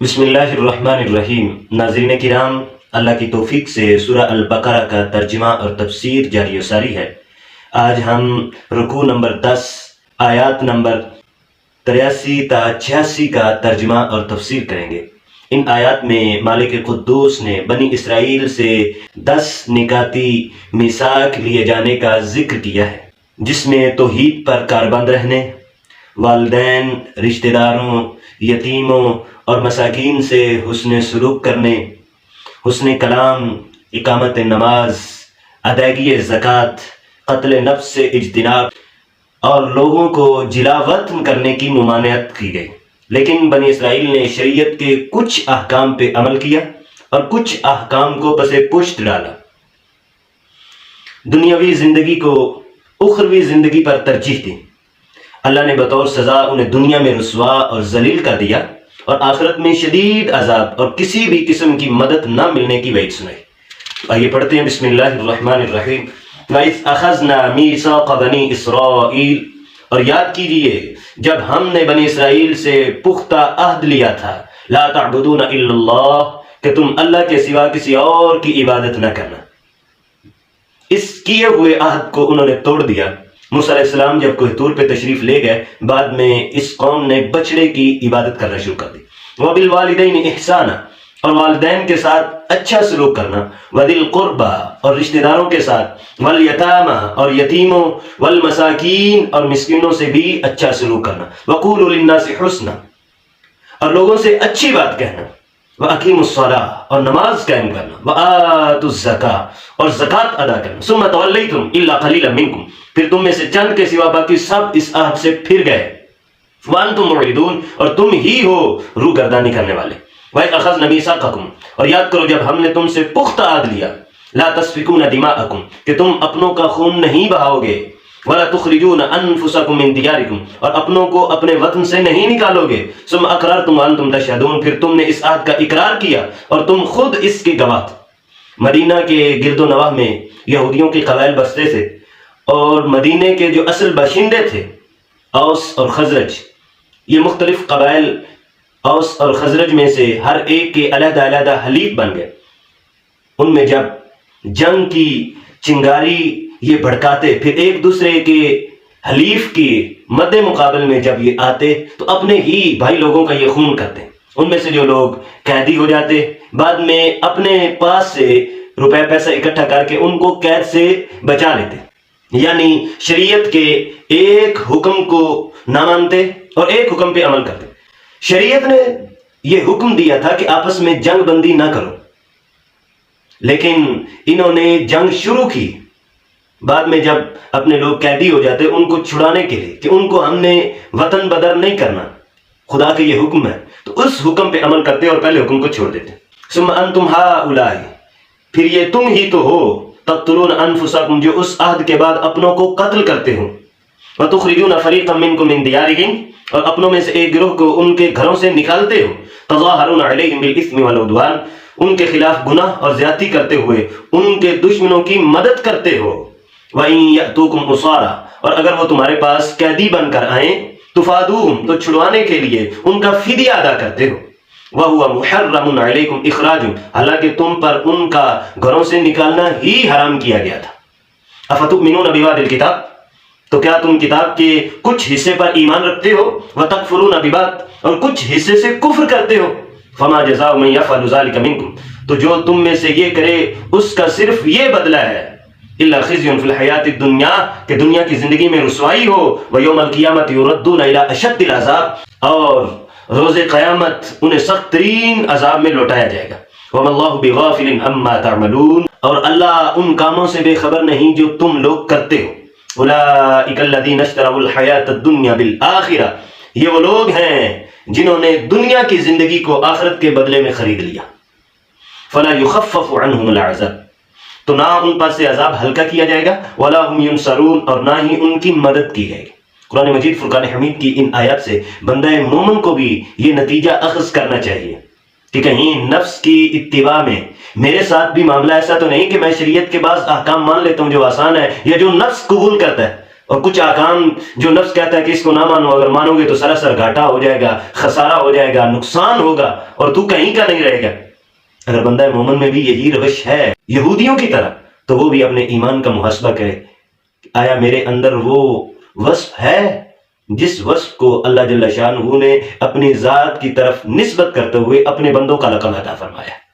بسم اللہ الرحمن الرحیم۔ ناظرین کرام، اللہ کی توفیق سے سورہ البقرہ کا ترجمہ اور تفسیر جاری و ساری ہے۔ آج ہم رکوع نمبر 10 آیات نمبر 83 تا 86 کا ترجمہ اور تفسیر کریں گے۔ ان آیات میں مالک قدوس نے بنی اسرائیل سے 10 نکاتی میثاق لیے جانے کا ذکر کیا ہے، جس میں توحید پر کاربند رہنے، والدین، رشتہ داروں، یتیموں اور مساکین سے حسن سلوک کرنے، حسن کلام، اقامت نماز، ادائیگی زکوٰۃ، قتل نفس سے اجتناب اور لوگوں کو جلا وطن کرنے کی ممانعت کی گئی۔ لیکن بنی اسرائیل نے شریعت کے کچھ احکام پہ عمل کیا اور کچھ احکام کو پس پشت ڈالا۔ دنیاوی زندگی کو اخروی زندگی پر ترجیح دی۔ اللہ نے بطور سزا انہیں دنیا میں رسوا اور ذلیل کر دیا اور آخرت میں شدید عذاب اور کسی بھی قسم کی مدد نہ ملنے کی وعید سنائی۔ آئیے پڑھتے ہیں، بسم اللہ الرحمن الرحیم۔ وَإِذْ أَخَذْنَا مِيثَاقَ بَنِي إِسْرَائِيلَ، اور یاد کیجئے جب ہم نے بنی اسرائیل سے پختہ عہد لیا تھا، لا تعبدون الا اللہ، کہ تم اللہ کے سوا کسی اور کی عبادت نہ کرنا۔ اس کیے ہوئے عہد کو انہوں نے توڑ دیا۔ موسیٰ علیہ السلام جب کوہ طور پہ تشریف لے گئے، بعد میں اس قوم نے بچڑے کی عبادت کرنا شروع کر دی۔ وَبِالْوَالِدَيْنِ إِحْسَانًا، اور والدین کے ساتھ اچھا سلوک کرنا، وَذِي الْقُرْبَى، اور رشتہ داروں کے ساتھ، وَالْيَتَامَى، اور یتیموں، وَالْمَسَاكِينَ، اور مسکینوں سے بھی اچھا سلوک کرنا، وَقُولُوا لِلنَّاسِ حُسْنًا، اور لوگوں سے اچھی بات کہنا، وَأَقِيمُوا الصَّلَاةَ، اور نماز قائم کرنا، وَآتُوا الزَّكَاةَ، اور زکوٰۃ ادا کرنا، ثُمَّ تَوَلَّيْتُمْ إِلَّا قَلِيلًا مِنكُمْ، پھر تم میں سے چند کے سوا باقی سب اس عہد سے پھر گئے، وَأَنْتُمْ مُعْرِضُونَ، اور تم ہی ہو روگردانی کرنے والے۔ وَإِذْ أَخَذْنَا مِيثَاقَكُمْ، اور یاد کرو جب ہم نے تم سے پختہ عہد لیا، لَا تَسْفِكُونَ دِمَاءَكُمْ، کہ تم اپنوں کا خون نہیں بہاؤ گے، وَلَا تُخْرِجُونَ أَنفُسَكُم مِّن دِيَارِكُمْ، اور اپنوں کو اپنے وطن سے نہیں نکالو گے، ثُمَّ أَقْرَرْتُمْ وَأَنْتُمْ تَشْهَدُونَ، پھر تم نے اس عہد کا اقرار کیا اور تم خود اس کے گواہ تھے۔ مدینہ کے گرد و نواح میں یہودیوں کے قبائل بستے تھے، اور مدینے کے جو اصل باشندے تھے، اوس اور خزرج، یہ مختلف قبائل اوس اور خزرج میں سے ہر ایک کے علیحدہ علیحدہ حلیف بن گئے۔ ان میں جب جنگ کی چنگاری یہ بھڑکاتے، پھر ایک دوسرے کے حلیف کی مد مقابل میں جب یہ آتے تو اپنے ہی بھائی لوگوں کا یہ خون کرتے۔ ان میں سے جو لوگ قیدی ہو جاتے، بعد میں اپنے پاس سے روپے پیسہ اکٹھا کر کے ان کو قید سے بچا لیتے، یعنی شریعت کے ایک حکم کو نہ مانتے اور ایک حکم پہ عمل کرتے۔ شریعت نے یہ حکم دیا تھا کہ آپس میں جنگ بندی نہ کرو، لیکن انہوں نے جنگ شروع کی۔ بعد میں جب اپنے لوگ قیدی ہو جاتے ان کو چھڑانے کے لیے کہ ان کو ہم نے وطن بدر نہیں کرنا، خدا کا یہ حکم ہے، تو اس حکم پہ عمل کرتے اور پہلے حکم کو چھوڑ دیتے۔ ثم انتم ہؤلاء، پھر یہ تم ہی تو ہو، تقتلون انفسکم، جو اس عہد کے بعد اپنوں کو قتل کرتے ہو، وتخرجون فریقا منکم من دیارہم، اور اپنوں میں سے ایک گروہ کو ان کے گھروں سے نکالتے ہو، تظاہرون علیہم بالاثم والعدوان، ان کے خلاف گناہ اور زیادتی کرتے ہوئے ان کے دشمنوں کی مدد کرتے ہو، وَإِن يَأْتُوكُمْ أُسَارَىٰ، اور اگر وہ تمہارے پاس قیدی بن کر آئیں، تُفَادُوهُمْ، تو چھڑوانے کے لیے ان کا فدیہ ادا کرتے ہو، وَهُوَ مُحَرَّمٌ عَلَيْكُمْ إِخْرَاجُهُمْ، حالانکہ تم پر ان کا گھروں سے نکالنا ہی حرام کیا گیا تھا۔ أَفَتُؤْمِنُونَ بِبَعْضِ الْكِتَابِ، تو کیا تم کتاب کے کچھ حصے پر ایمان رکھتے ہو، وَتَكْفُرُونَ بِبَعْضٍ، اور کچھ حصے سے کفر کرتے ہو، فَمَا جَزَاءُ مَن يَفْعَلُ ذَلِكَ مِنكُمْ، تو جو تم میں سے یہ کرے اس کا صرف یہ بدلہ ہے، إِلَّا خِزْيٌ فِي الْحَيَاةِ الدُّنْيَا، کہ دنیا کی زندگی میں رسوائی ہو، وَيَوْمَ الْقِيَامَةِ يُرَدُّونَ إِلَىٰ أَشَدِّ الْعَذَابِ، اور روز قیامت انہیں سخت ترین عذاب میں لوٹایا جائے گا۔ وَمَا اللَّهُ بِغَافِلٍ عَمَّا تَعْمَلُونَ، اور اللہ ان کاموں سے بے خبر نہیں جو تم لوگ کرتے ہو۔ أُولَٰئِكَ الَّذِينَ اشْتَرَوُا الْحَيَاةَ الدُّنْيَا بِالْآخِرَةِ، یہ وہ لوگ ہیں جنہوں نے دنیا کی زندگی کو آخرت کے بدلے میں خرید لیا۔ فَلَا يُخَفَّفُ عَنْهُمُ الْعَذَابُ، تو نہ ان پر سے عذاب ہلکا کیا جائے گا، وَلَا هُمْ يُنصَرُونَ، اور نہ ہی ان کی مدد کی جائے گی۔ قرآن مجید فرقان حمید کی ان آیات سے بندہ مومن کو بھی یہ نتیجہ اخذ کرنا چاہیے کہ کہیں نفس کی اتباع میں میرے ساتھ بھی معاملہ ایسا تو نہیں کہ میں شریعت کے بعض احکام مان لیتا ہوں جو آسان ہے یا جو نفس قبول کرتا ہے، اور کچھ احکام جو نفس کہتا ہے کہ اس کو نہ مانو، اگر مانو گے تو سراسر گھاٹا ہو جائے گا، خسارہ ہو جائے گا، نقصان ہوگا اور تو کہیں کا نہیں رہے گا۔ اگر بندہ مومن میں بھی یہی روش ہے یہودیوں کی طرح، تو وہ بھی اپنے ایمان کا محاسبہ کرے، آیا میرے اندر وہ وصف ہے جس وصف کو اللہ جل شانہ نے اپنی ذات کی طرف نسبت کرتے ہوئے اپنے بندوں کا لقب عطا فرمایا۔